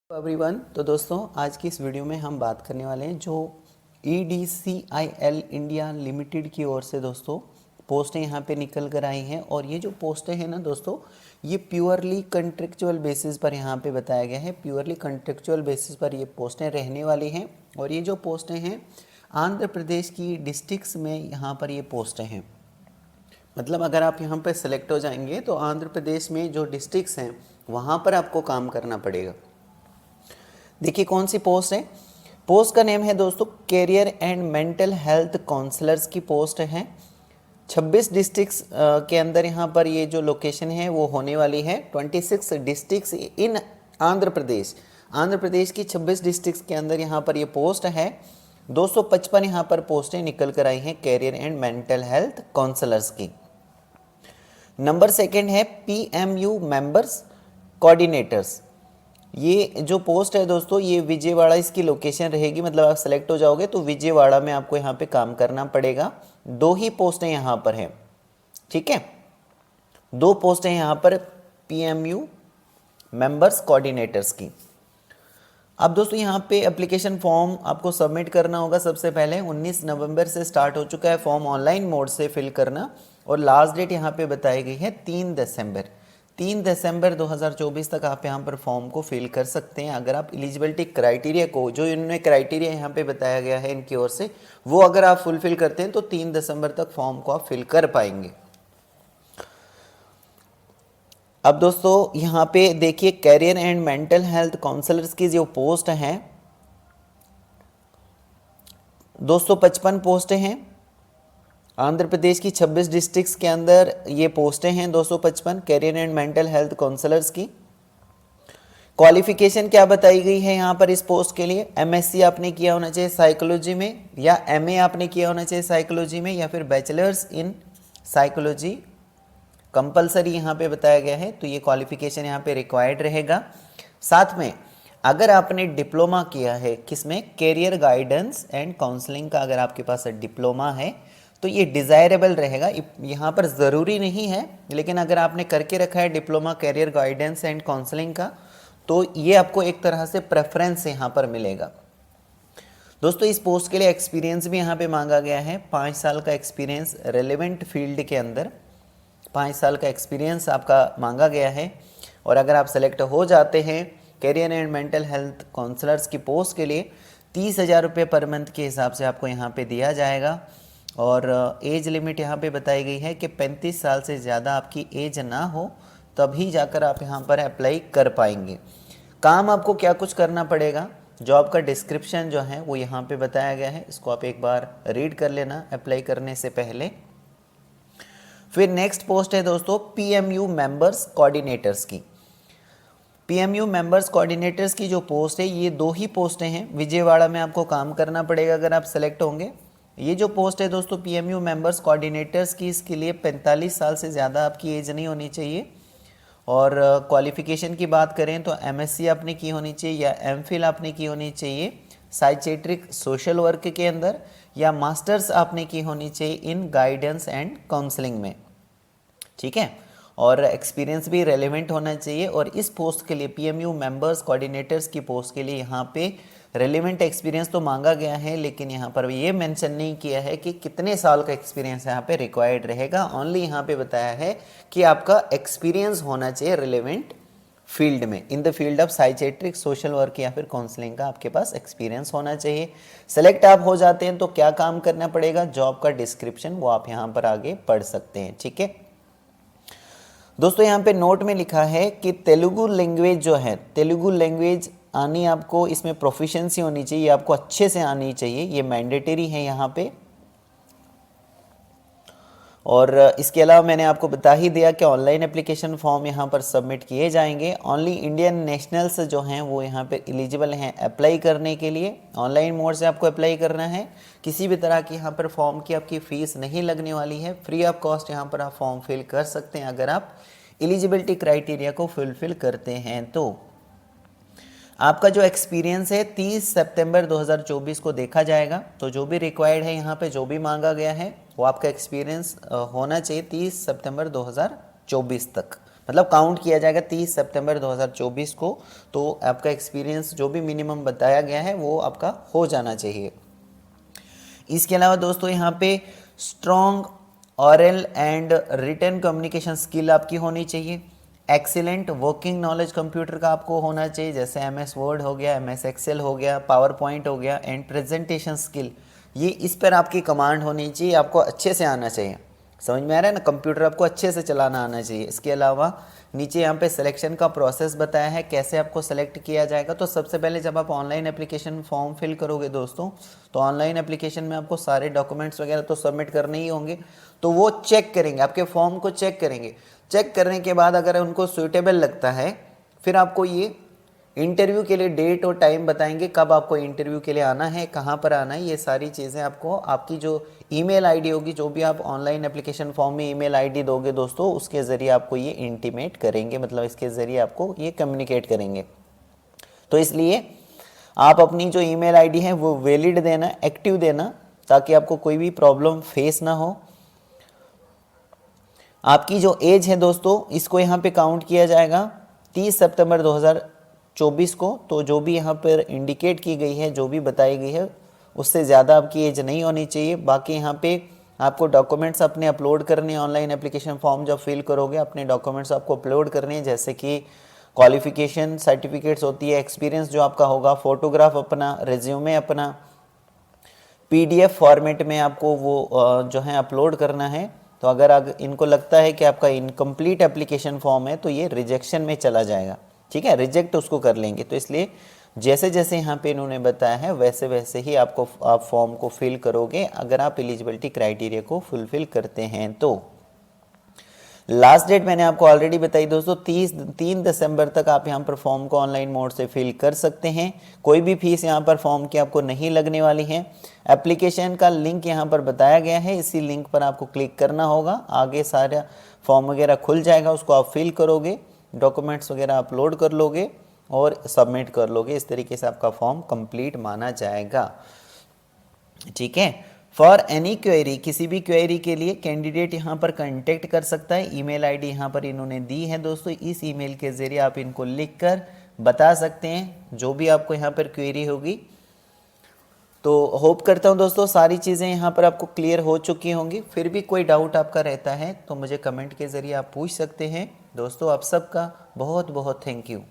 Everyone, तो दोस्तों आज की इस वीडियो में हम बात करने वाले हैं जो EDCIL इंडिया लिमिटेड की ओर से दोस्तों पोस्टें यहाँ पे निकल कर आई हैं। और ये जो पोस्टें हैं ना दोस्तों, ये प्योरली कॉन्ट्रेक्चुअल बेसिस पर यहाँ पे बताया गया है। प्योरली कॉन्ट्रेक्चुअल बेसिस पर ये पोस्टें रहने वाली हैं। और ये जो पोस्टें हैं आंध्र प्रदेश की डिस्ट्रिक्ट्स में यहाँ पर ये पोस्टें हैं। मतलब अगर आप यहाँ पर सेलेक्ट हो जाएंगे तो आंध्र प्रदेश में जो डिस्ट्रिक्ट्स हैं वहाँ पर आपको काम करना पड़ेगा। देखिए कौन सी पोस्ट है। पोस्ट का नेम है दोस्तों career and mental health counsellors की पोस्ट है। 26 डिस्ट्रिक्ट्स के अंदर यहाँ पर ये जो लोकेशन है वो होने वाली है। 26 डिस्ट्रिक्ट्स इन आंध्र प्रदेश। आंध्र प्रदेश की 26 डिस्ट्रिक्ट्स के अंदर यहाँ पर ये पोस्ट है। 255 यहाँ पर पोस्टें निकल कर आई हैं career and mental health counsellors की। नंबर सेकेंड है PMU मेंबर्स कोऑर्डिनेटर्स। ये जो पोस्ट है दोस्तों ये विजयवाड़ा इसकी लोकेशन रहेगी। मतलब आप सेलेक्ट हो जाओगे तो विजयवाड़ा में आपको यहाँ पे काम करना पड़ेगा। 2 ही पोस्टें यहाँ पर हैं, ठीक है। 2 पोस्टें यहाँ पर PMU मेंबर्स कोऑर्डिनेटर्स की। अब दोस्तों यहाँ पे एप्लीकेशन फॉर्म आपको सबमिट करना होगा। सबसे पहले 19 नवंबर से स्टार्ट हो चुका है फॉर्म ऑनलाइन मोड से फिल करना। और लास्ट डेट यहाँ पे बताई गई है 3 दिसंबर 2024 तक आप यहाँ पर फॉर्म को फिल कर सकते हैं। अगर आप एलिजिबिलिटी क्राइटेरिया को, जो इन्होंने क्राइटेरिया यहाँ पे बताया गया है इनकी ओर से, वो अगर आप फुलफिल करते हैं तो 3 दिसंबर तक फॉर्म को आप फिल कर पाएंगे। अब दोस्तों यहाँ पे देखिए career and mental health counsellors की जो पोस्ट हैं 255 पोस्टें हैं। आंध्र प्रदेश की 26 डिस्ट्रिक्ट्स के अंदर ये पोस्टें हैं 255 career and mental health counsellors की। क्वालिफिकेशन क्या बताई गई है यहाँ पर इस पोस्ट के लिए? MSc आपने किया होना चाहिए साइकोलॉजी में, या MA आपने किया होना चाहिए साइकोलॉजी में, या फिर बैचलर्स इन साइकोलॉजी कंपलसरी यहाँ पे बताया गया है। तो ये क्वालिफिकेशन यहाँ पे रिक्वायर्ड रहेगा। साथ में अगर आपने डिप्लोमा किया है किसमें, कैरियर गाइडेंस एंड काउंसलिंग का, अगर आपके पास डिप्लोमा है तो ये डिज़ायरेबल रहेगा। यहाँ पर ज़रूरी नहीं है, लेकिन अगर आपने करके रखा है diploma career guidance and counselling का तो ये आपको एक तरह से प्रेफरेंस यहाँ पर मिलेगा। दोस्तों इस पोस्ट के लिए एक्सपीरियंस भी यहाँ पे मांगा गया है। 5 साल का एक्सपीरियंस रेलेवेंट फील्ड के अंदर 5 साल का एक्सपीरियंस आपका मांगा गया है। और अगर आप सेलेक्ट हो जाते हैं career and mental health counsellors की पोस्ट के लिए 30,000 रुपये पर मंथ के हिसाब से आपको यहाँ पे दिया जाएगा। और एज लिमिट यहाँ पे बताई गई है कि 35 साल से ज़्यादा आपकी एज ना हो तभी जाकर आप यहाँ पर अप्लाई कर पाएंगे। काम आपको क्या कुछ करना पड़ेगा, जॉब का डिस्क्रिप्शन जो है वो यहाँ पे बताया गया है। इसको आप एक बार रीड कर लेना अप्लाई करने से पहले। फिर नेक्स्ट पोस्ट है दोस्तों PMU मेंबर्स कोऑर्डिनेटर्स की। PMU मेंबर्स कोऑर्डिनेटर्स की जो पोस्ट है ये 2 ही पोस्टें हैं। विजयवाड़ा में आपको काम करना पड़ेगा अगर आप सेलेक्ट होंगे। ये जो पोस्ट है दोस्तों PMU मेंबर्स कोऑर्डिनेटर्स की, इसके लिए 45 साल से ज़्यादा आपकी एज नहीं होनी चाहिए। और क्वालिफ़िकेशन की बात करें तो MSc आपने की होनी चाहिए या MPhil आपने की होनी चाहिए साइकेट्रिक सोशल वर्क के अंदर, या मास्टर्स आपने की होनी चाहिए इन गाइडेंस एंड काउंसलिंग में, ठीक है। और एक्सपीरियंस भी रेलेवेंट होना चाहिए। और इस पोस्ट के लिए PMU मेंबर्स कोऑर्डिनेटर्स की पोस्ट के लिए यहाँ पे रेलेवेंट एक्सपीरियंस तो मांगा गया है, लेकिन यहाँ पर ये मेंशन नहीं किया है कि कितने साल का एक्सपीरियंस यहाँ पे रिक्वायर्ड रहेगा। ओनली यहाँ पे बताया है कि आपका एक्सपीरियंस होना चाहिए रेलेवेंट फील्ड में, in the field of psychiatric social work या फिर काउंसलिंग का आपके पास एक्सपीरियंस होना चाहिए। सेलेक्ट आप हो जाते हैं तो क्या काम करना पड़ेगा, जॉब का डिस्क्रिप्शन वो आप यहाँ पर आगे पढ़ सकते हैं, ठीक है। दोस्तों यहाँ पे नोट में लिखा है कि तेलुगु लैंग्वेज जो है, तेलुगु लैंग्वेज आनी आपको, इसमें प्रोफिशिएंसी होनी चाहिए, आपको अच्छे से आनी चाहिए, ये मैंडेटरी है यहाँ पे। और इसके अलावा मैंने आपको बता ही दिया कि ऑनलाइन एप्लीकेशन फॉर्म यहाँ पर सबमिट किए जाएंगे। ओनली इंडियन नेशनल्स जो हैं वो यहाँ पे एलिजिबल हैं अप्लाई करने के लिए। ऑनलाइन मोड से आपको अप्लाई करना है। किसी भी तरह की यहाँ पर फॉर्म की आपकी फ़ीस नहीं लगने वाली है। फ्री ऑफ कॉस्ट यहाँ पर आप फॉर्म फिल कर सकते हैं अगर आप एलिजिबिलिटी क्राइटेरिया को फुलफिल करते हैं तो। आपका जो एक्सपीरियंस है 30 सितंबर 2024 को देखा जाएगा। तो जो भी रिक्वायर्ड है यहाँ पे, जो भी मांगा गया है वो आपका एक्सपीरियंस होना चाहिए 30 सितंबर 2024 तक। मतलब काउंट किया जाएगा 30 सितंबर 2024 को। तो आपका एक्सपीरियंस जो भी मिनिमम बताया गया है वो आपका हो जाना चाहिए। इसके अलावा दोस्तों यहाँ पे strong oral and written communication skill आपकी होनी चाहिए। एक्सीलेंट वर्किंग नॉलेज कंप्यूटर का आपको होना चाहिए, जैसे MS वर्ड हो गया, MS एक्सेल हो गया, पावर पॉइंट हो गया, एंड प्रेजेंटेशन स्किल, ये इस पर आपकी कमांड होनी चाहिए, आपको अच्छे से आना चाहिए। समझ में आ रहा है ना, कंप्यूटर आपको अच्छे से चलाना आना चाहिए। इसके अलावा नीचे यहाँ पे सिलेक्शन का प्रोसेस बताया है, कैसे आपको सेलेक्ट किया जाएगा। तो सबसे पहले जब आप ऑनलाइन एप्लीकेशन फॉर्म फिल करोगे दोस्तों, तो ऑनलाइन एप्लीकेशन में आपको सारे डॉक्यूमेंट्स वगैरह तो सबमिट करने ही होंगे। तो वो चेक करेंगे, आपके फॉर्म को चेक करेंगे। चेक करने के बाद अगर उनको सूटेबल लगता है, फिर आपको ये इंटरव्यू के लिए डेट और टाइम बताएंगे, कब आपको इंटरव्यू के लिए आना है, कहाँ पर आना है। ये सारी चीज़ें आपको आपकी जो ईमेल आईडी होगी, जो भी आप ऑनलाइन एप्लीकेशन फॉर्म में ईमेल आईडी दोगे दोस्तों, उसके ज़रिए आपको ये इंटीमेट करेंगे, मतलब इसके ज़रिए आपको ये कम्युनिकेट करेंगे। तो इसलिए आप अपनी जो ईमेल आईडी है वो वैलिड देना, एक्टिव देना, ताकि आपको कोई भी प्रॉब्लम फेस ना हो। आपकी जो एज है दोस्तों, इसको यहाँ पे काउंट किया जाएगा 30 सितंबर 2024 को। तो जो भी यहाँ पर इंडिकेट की गई है, जो भी बताई गई है, उससे ज़्यादा आपकी एज नहीं होनी चाहिए। बाकी यहाँ पे आपको डॉक्यूमेंट्स अपने अपलोड करने हैं। ऑनलाइन एप्लीकेशन फॉर्म जब फिल करोगे, अपने डॉक्यूमेंट्स आपको अपलोड करने हैं, जैसे कि क्वालिफिकेशन सर्टिफिकेट्स होती है, एक्सपीरियंस जो आपका होगा, फोटोग्राफ अपना, रिज्यूमे अपना, PDF फॉर्मेट में आपको वो जो है अपलोड करना है। तो अगर इनको लगता है कि आपका इनकम्प्लीट एप्लीकेशन फॉर्म है, तो ये रिजेक्शन में चला जाएगा, ठीक है, रिजेक्ट उसको कर लेंगे। तो इसलिए जैसे जैसे यहाँ पे इन्होंने बताया है, वैसे वैसे ही आप फॉर्म को फिल करोगे, अगर आप एलिजिबिलिटी क्राइटेरिया को फुलफिल करते हैं तो। लास्ट डेट मैंने आपको ऑलरेडी बताई दोस्तों, 3 दिसंबर तक आप यहाँ पर फॉर्म को ऑनलाइन मोड से फिल कर सकते हैं। कोई भी फीस यहाँ पर फॉर्म की आपको नहीं लगने वाली है। एप्लीकेशन का लिंक यहाँ पर बताया गया है, इसी लिंक पर आपको क्लिक करना होगा। आगे सारा फॉर्म वगैरह खुल जाएगा, उसको आप फिल करोगे, डॉक्यूमेंट्स वगैरह अपलोड कर लोगे और सबमिट कर लोगे। इस तरीके से आपका फॉर्म कंप्लीट माना जाएगा, ठीक है। फॉर एनी क्वेरी, किसी भी क्वेरी के लिए कैंडिडेट यहाँ पर कांटेक्ट कर सकता है। ईमेल आईडी यहाँ पर इन्होंने दी है दोस्तों, इस ईमेल के ज़रिए आप इनको लिखकर बता सकते हैं जो भी आपको यहाँ पर क्वेरी होगी। तो होप करता हूँ दोस्तों सारी चीज़ें यहाँ पर आपको क्लियर हो चुकी होंगी। फिर भी कोई डाउट आपका रहता है तो मुझे कमेंट के ज़रिए आप पूछ सकते हैं। दोस्तों आप सबका बहुत बहुत थैंक यू।